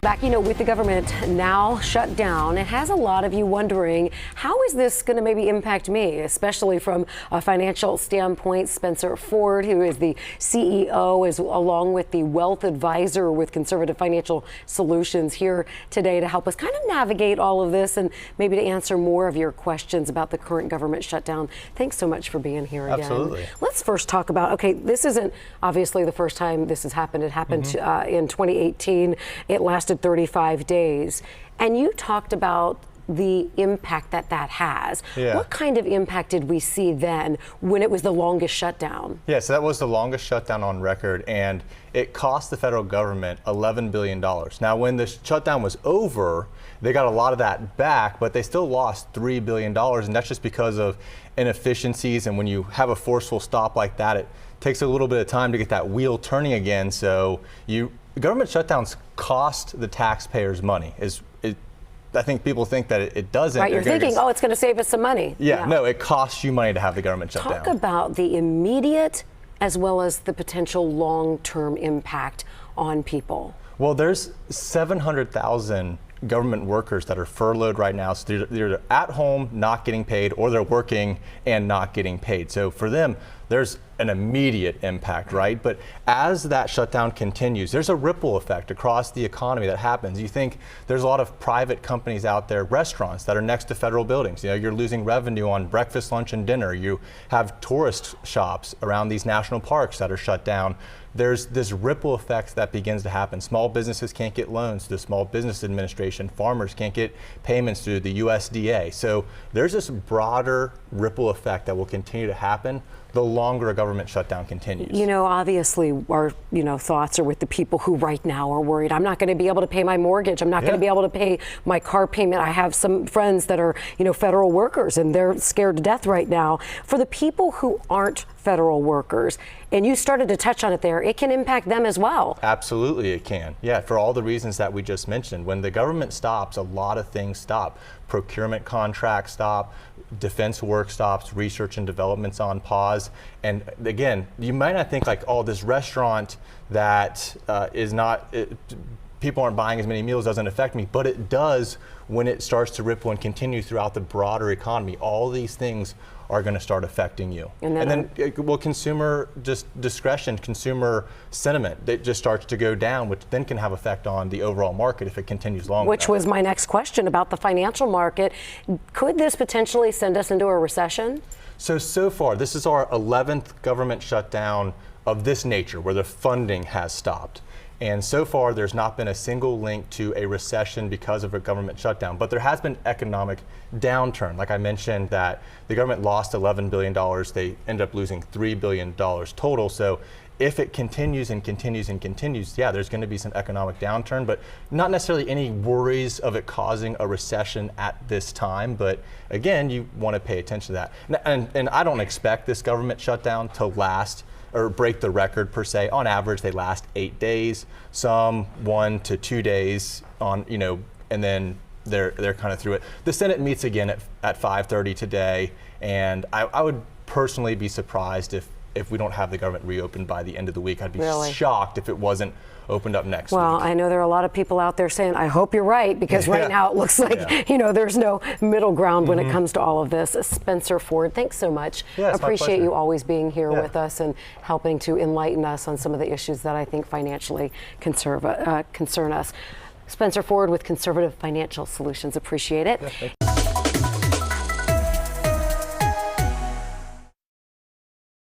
Back, with the government now shut down, it has a lot of you wondering, how is this going to maybe impact me, especially from a financial standpoint? Spencer Ford, who is the CEO, is along with the wealth advisor with Conservative Financial Solutions, here today to help us kind of navigate all of this and maybe to answer more of your questions about the current government shutdown. Thanks so much for being here again. Absolutely. Let's first talk about, okay, this isn't obviously the first time this has happened. It happened in 2018. It lasted 35 days. And you talked about the impact that has. Yeah. What kind of impact did we see then when it was the longest shutdown? Yeah, so that was the longest shutdown on record, and it cost the federal government $11 billion. Now, when the shutdown was over, they got a lot of that back, but they still lost $3 billion, and that's just because of inefficiencies. And when you have a forceful stop like that, it takes a little bit of time to get that wheel turning again. So government shutdowns cost the taxpayers money. I think people think that it doesn't. Right, you're thinking, oh, it's going to save us some money. Yeah, no, it costs you money to have the government shut down. Talk about the immediate as well as the potential long-term impact on people. Well, there's 700,000 government workers that are furloughed right now. So they're at home not getting paid, or they're working and not getting paid. So for them, there's an immediate impact, right? But as that shutdown continues, there's a ripple effect across the economy that happens. You think there's a lot of private companies out there, restaurants that are next to federal buildings. You're losing revenue on breakfast, lunch, and dinner. You have tourist shops around these national parks that are shut down. There's this ripple effect that begins to happen. Small businesses can't get loans through the Small Business Administration. Farmers can't get payments through the USDA. So there's this broader ripple effect that will continue to happen the longer a government shutdown continues. Obviously our, thoughts are with the people who right now are worried. I'm not going to be able to pay my mortgage. I'm not going to be able to pay my car payment. I have some friends that are, federal workers, and they're scared to death right now. For the people who aren't federal workers, and you started to touch on it there, it can impact them as well. Absolutely it can. Yeah, for all the reasons that we just mentioned. When the government stops, a lot of things stop. Procurement contracts stop, defense work stops, research and development's on pause. And again, you might not think like, oh, this restaurant that people aren't buying as many meals doesn't affect me, but it does when it starts to ripple and continue throughout the broader economy. All these things are going to start affecting you. And then consumer discretion, consumer sentiment, it just starts to go down, which then can have effect on the overall market if it continues longer. Which was my next question about the financial market. Could this potentially send us into a recession? So far, this is our 11th government shutdown of this nature where the funding has stopped. And so far, there's not been a single link to a recession because of a government shutdown. But there has been economic downturn. Like I mentioned, that the government lost $11 billion. They ended up losing $3 billion total. So if it continues and continues and continues, yeah, there's going to be some economic downturn, but not necessarily any worries of it causing a recession at this time. But again, you want to pay attention to that. And I don't expect this government shutdown to last or break the record per se. On average, they last 8 days, some 1 to 2 days on, and then they're kind of through it. The Senate meets again at 5:30 today, and I would personally be surprised if we don't have the government reopened by the end of the week. I'd be shocked if it wasn't opened up next week. Well, I know there are a lot of people out there saying, I hope you're right, because right now it looks like, there's no middle ground when it comes to all of this. Spencer Ford, thanks so much. Yeah, appreciate you always being here with us and helping to enlighten us on some of the issues that I think financially concern us. Spencer Ford with Conservative Financial Solutions. Appreciate it.